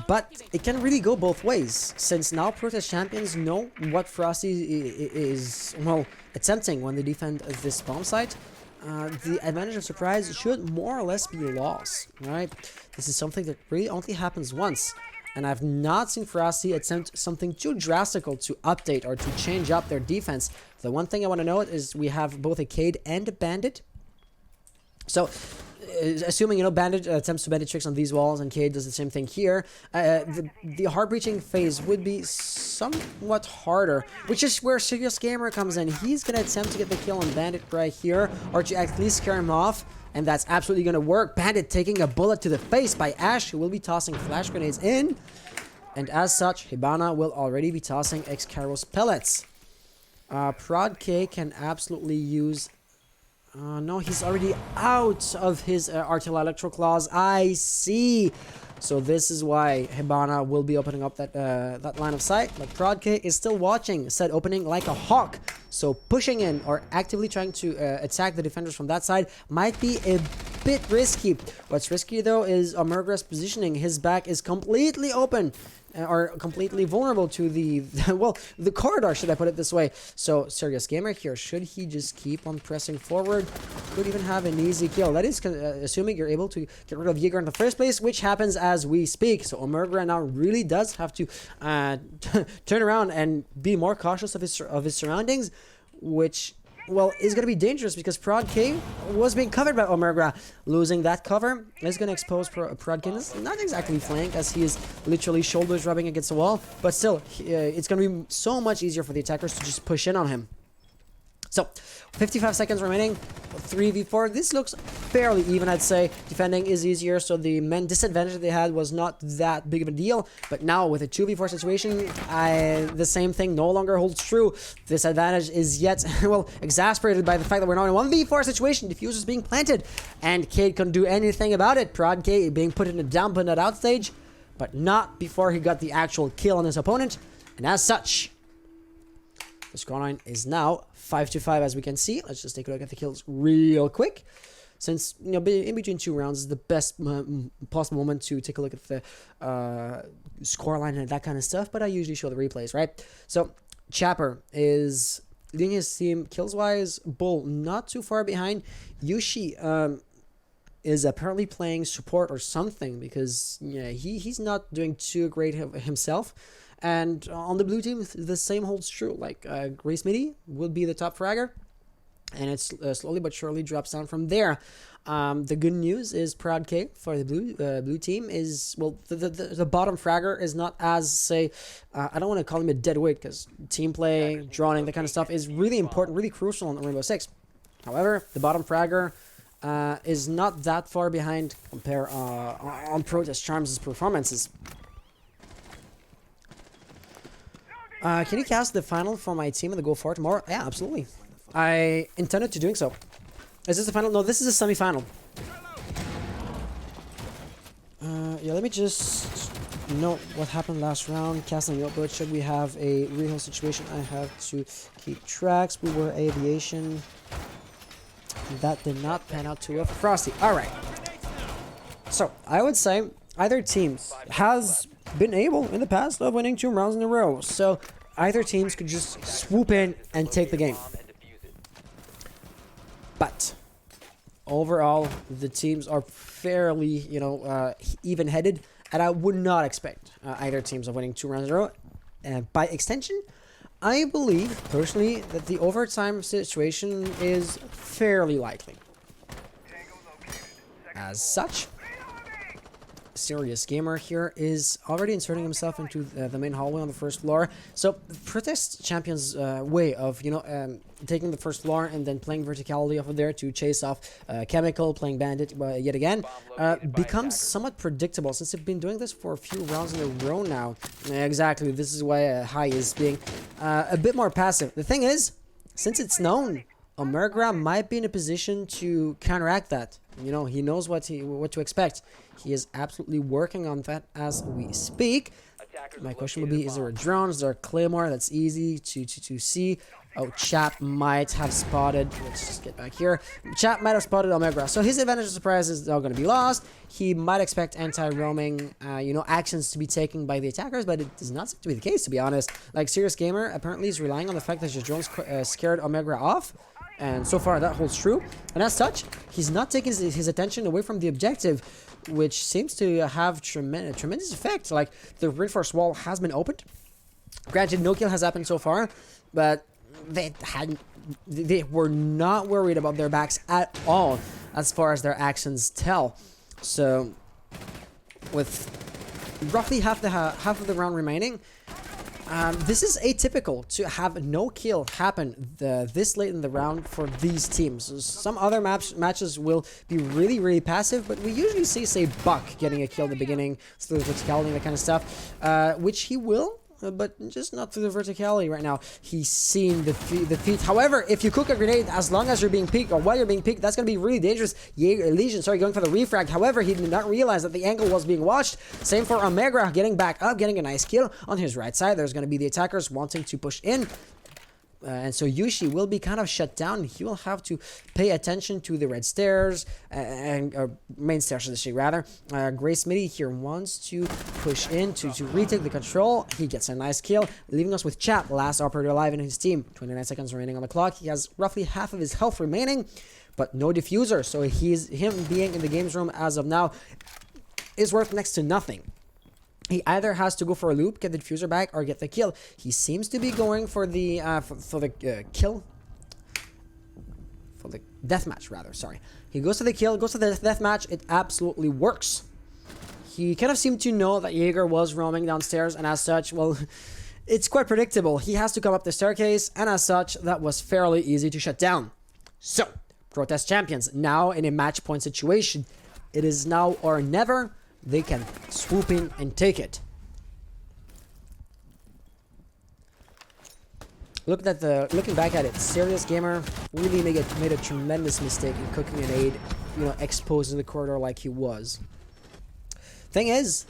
Speaker 1: But it can really go both ways, since now Protest Champions know what Frosty is, well, attempting when they defend this bomb site. The advantage of surprise should more or less be lost, right? This is something that really only happens once, and I've not seen Frosty attempt something too drastic to update or to change up their defense. The one thing I want to note is we have both a Cade and a Bandit. So, assuming, Bandit attempts to bandit tricks on these walls and Cade does the same thing here, the hard breaching phase would be somewhat harder, which is where Serious Gamer comes in. He's going to attempt to get the kill on Bandit right here, or to at least scare him off, and that's absolutely going to work. Bandit taking a bullet to the face by Ash, who will be tossing flash grenades in, and as such, Hibana will already be tossing X-Caros pellets. Prod K can absolutely use... no, he's already out of his Artilla Electro Claws. I see. So this is why Hibana will be opening up that line of sight. But Prod K is still watching said opening like a hawk. So pushing in or actively trying to attack the defenders from that side might be a bit risky. What's risky though is Omergra's positioning. His back is completely open. Are completely vulnerable to the the corridor, should I put it this way. So Serious Gamer here, should he just keep on pressing forward, could even have an easy kill. That is assuming you're able to get rid of Jaeger in the first place, which happens as we speak. So Omergra now really does have to turn around and be more cautious of his surroundings, which, well, is going to be dangerous, because Prod K was being covered by Omergra. Losing that cover is going to expose Prod K. Not exactly flank, as he is literally shoulders rubbing against the wall, but still, it's going to be so much easier for the attackers to just push in on him. So, 55 seconds remaining, 3v4. This looks fairly even, I'd say. Defending is easier, so the men disadvantage that they had was not that big of a deal. But now, with a 2v4 situation, the same thing no longer holds true. This advantage is yet, well, exasperated by the fact that we're now in a 1v4 situation. Diffuse is being planted, and Cade couldn't do anything about it. Prod K being put in a down but not out stage, but not before he got the actual kill on his opponent. And as such, the scoreline is now 5-5, as we can see. Let's just take a look at the kills real quick, since in between 2 rounds is the best possible moment to take a look at the scoreline and that kind of stuff. But I usually show the replays, right? So Chapper is leading his team kills wise. Bull not too far behind. Yushi is apparently playing support or something, because he's not doing too great himself. And on the blue team, the same holds true. Like, Grace Midi would be the top fragger. and it's slowly but surely drops down from there. The good news is Proud K for the blue team is, well, the bottom fragger is not as, say, I don't want to call him a dead weight, because team play, drawing, that kind of stuff is really important, really crucial on Rainbow Six. However, the bottom fragger is not that far behind compare on Protest Charms' performances. Can you cast the final for my team in the GO4 tomorrow? Yeah, absolutely. I intended to doing so. Is this the final? No, this is a semi-final. Yeah, let me just note what happened last round. Casting the upload. Should we have a real situation? I have to keep tracks. We were aviation. That did not pan out to a Frosty. Alright. So, I would say either teams has been able in the past of winning 2 rounds in a row. So, either teams could just swoop in and take the game. But overall, the teams are fairly, even-headed, and I would not expect either teams of winning 2 rounds in a row. And by extension, I believe, personally, that the overtime situation is fairly likely. As such, Serious Gamer here is already inserting himself into the main hallway on the first floor. So, Protest Champion's way of, taking the first floor and then playing verticality off of there to chase off Chemical, playing Bandit yet again, becomes somewhat predictable since they've been doing this for a few rounds in a row now. Exactly, this is why High is being a bit more passive. The thing is, since it's known, Omergra might be in a position to counteract that. He knows what to expect. He is absolutely working on that as we speak. My question would be, is there a drone? Is there a Claymore? That's easy to see. Oh, Chap might have spotted. Let's just get back here. Chap might have spotted Omergra. So his advantage of surprise is now going to be lost. He might expect anti-roaming, actions to be taken by the attackers, but it does not seem to be the case, to be honest. Like, Serious Gamer apparently is relying on the fact that his drones scared Omergra off. And so far, that holds true. And as such, he's not taking his attention away from the objective, which seems to have tremendous effect. Like, the reinforced wall has been opened. Granted, no kill has happened so far, but they were not worried about their backs at all, as far as their actions tell. So, with roughly half of the round remaining, this is atypical to have no kill happen this late in the round for these teams. Some other matches will be really, really passive, but we usually see, say, Buck getting a kill in the beginning through the verticality and that kind of stuff, which he will, but just not through the verticality right now. He's seen the feet. However, if you cook a grenade, as long as you're being peeked, or while you're being peeked, that's going to be really dangerous. Legion, going for the refrag. However, he did not realize that the angle was being watched. Same for Omergra, getting back up, getting a nice kill on his right side. There's going to be the attackers wanting to push in. And so Yushi will be kind of shut down. He will have to pay attention to the red stairs and main stairs, should I say, rather. Gray Smitty here wants to push in to retake the control. He gets a nice kill, leaving us with Chap, last operator alive in his team. 29 seconds remaining on the clock. He has roughly half of his health remaining, but no diffuser. So him being in the games room as of now is worth next to nothing. He either has to go for a loop, get the diffuser back, or get the kill. He seems to be going for the kill, for the deathmatch, rather. Sorry, he goes to the kill, goes to the deathmatch. It absolutely works. He kind of seemed to know that Jaeger was roaming downstairs, and as such, well, it's quite predictable. He has to come up the staircase, and as such, that was fairly easy to shut down. So, Protest Champions now in a match point situation. It is now or never. They can swoop in and take it. Looking back at it, Serious Gamer really made a tremendous mistake in cooking an aid, exposed in the corridor like he was. Thing is,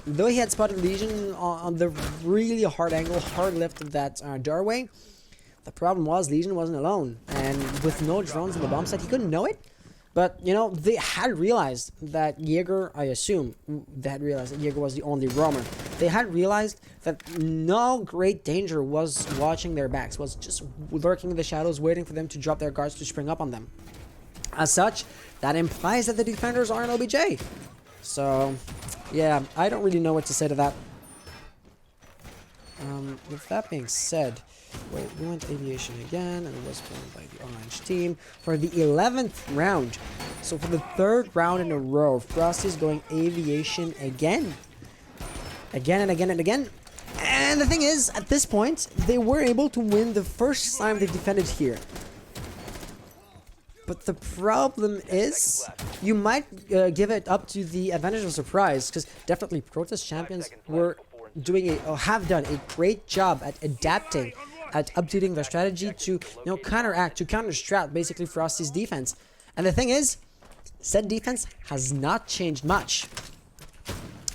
Speaker 1: though he had spotted Legion on the really hard angle, hard left of that doorway, the problem was Legion wasn't alone, and with no drones in the bomb site, he couldn't know it. But, they had realized that Jaeger, I assume, they had realized that Jaeger was the only roamer. They had realized that no great danger was watching their backs, was just lurking in the shadows, waiting for them to drop their guards to spring up on them. As such, that implies that the defenders are an OBJ. So, yeah, I don't really know what to say to that. With that being said, Wait, we went aviation again, and it was won by the orange team for the 11th round. So for the 3rd round in a row, Frosty's going aviation again. Again and again and again. And the thing is, at this point, they were able to win the first time they defended here. But the problem is, you might give it up to the advantage of surprise, because definitely Protest Champions were doing have done a great job at adapting, at updating their strategy to counteract, to counter-strat basically Frosty's defense. And the thing is, said defense has not changed much.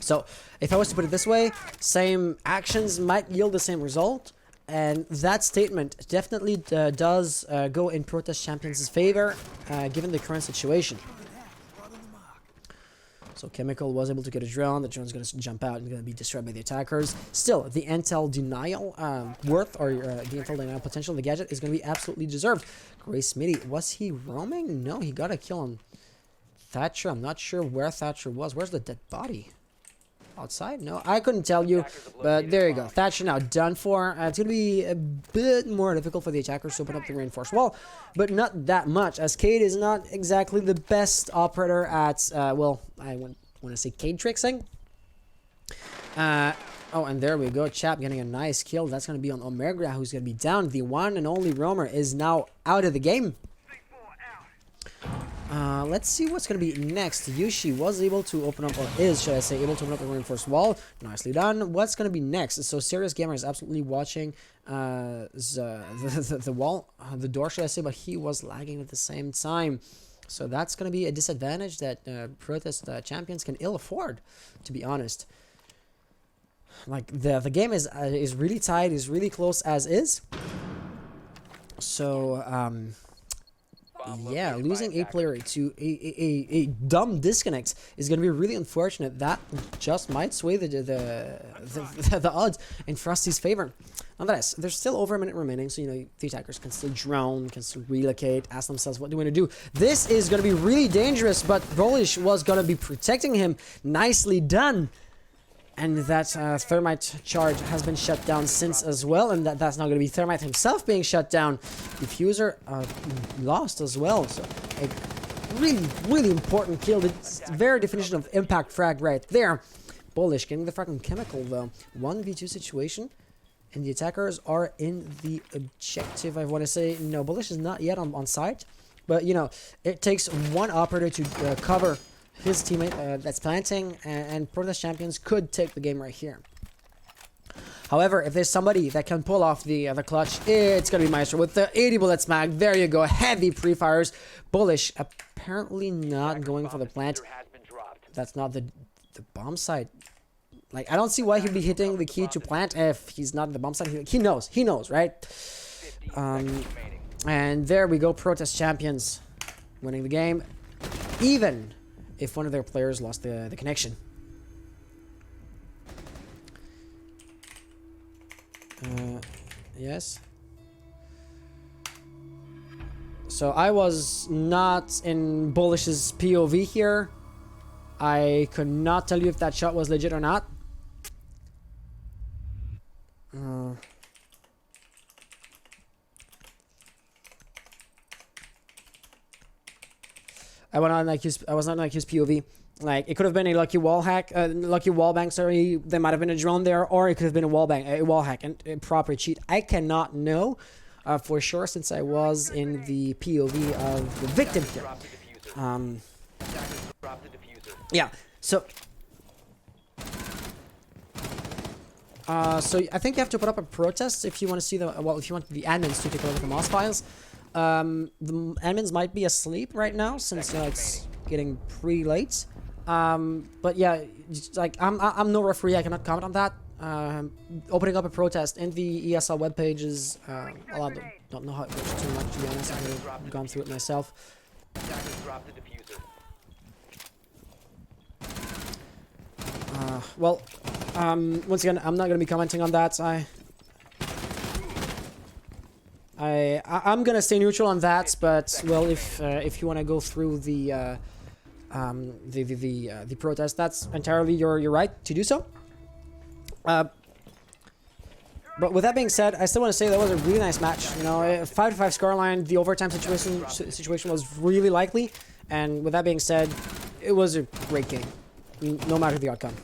Speaker 1: So if I was to put it this way, same actions might yield the same result. And that statement definitely does go in Protest Champions' favor, given the current situation. So Chemical was able to get a drone. The drone's going to jump out and going to be destroyed by the attackers. Still, the intel denial worth, or the intel denial potential of the gadget is going to be absolutely deserved. Gray Smitty, was he roaming? No, he got a kill on Thatcher. I'm not sure where Thatcher was. Where's the dead body? Outside? No, I couldn't tell you, but there you go. Thatcher now done for. It's going to be a bit more difficult for the attackers to open up the reinforced wall, but not that much, as Cade is not exactly the best operator at, well, I want to say Cade tricksing. Oh, and there we go. Chap getting a nice kill. That's going to be on Omegra, who's going to be down. The one and only roamer is now out of the game. Let's see what's going to be next. Yushi was able to open up, or is, should I say, able to open up the reinforced wall. Nicely done. What's going to be next? So Serious Gamer is absolutely watching the wall, the door, should I say, but he was lagging at the same time. So that's going to be a disadvantage that Protest Champions can ill afford, to be honest. Like, the game is really tight, is really close as is. So, yeah, losing a player to a dumb disconnect is going to be really unfortunate. That just might sway the odds in Frosty's favor. Nonetheless, there's still over a minute remaining, so the attackers can still drone, can still relocate, ask themselves what do we want to do. This is going to be really dangerous, but Polish was going to be protecting him. Nicely done. And that Thermite charge has been shut down since as well, and that's now going to be Thermite himself being shut down. Diffuser lost as well, so a really, really important kill. The very definition of impact frag right there. Polish getting the fucking Chemical though. 1v2 situation, and the attackers are in the objective. I want to say, no, Polish is not yet on site, but it takes one operator to cover his teammate that's planting, and Protest Champions could take the game right here. However, if there's somebody that can pull off the clutch, it's going to be Maestro with the 80 bullet smack. There you go. Heavy pre-fires. Bullish apparently not going for the plant. That's not the bomb site. Like, I don't see why he'd be hitting the key to plant if he's not at the bomb site. He knows, right? And there we go. Protest Champions winning the game. Even if one of their players lost the connection. Yes. So I was not in Bullish's POV here. I could not tell you if that shot was legit or not. I was not like his POV. Like, it could have been a lucky wall hack, lucky wall bang. Sorry, there might have been a drone there, or it could have been a wall hack, and a proper cheat. I cannot know for sure, since I was in the POV of the victim here. Yeah. So I think you have to put up a protest if you want to see if you want the admins to take a look at the MOS files. The admins might be asleep right now since it's getting pretty late. But yeah, like I'm no referee. I cannot comment on that. Opening up a protest in the ESL webpage is don't know how it works too much, to be honest. I've gone through it myself. Well, once again, I'm not gonna be commenting on that. I'm gonna stay neutral on that, but well, if you want to go through the protest, that's entirely your right to do so. But with that being said, I still want to say that was a really nice match. You know, a 5-5 scoreline, the overtime situation was really likely. And with that being said, it was a great game, no matter the outcome.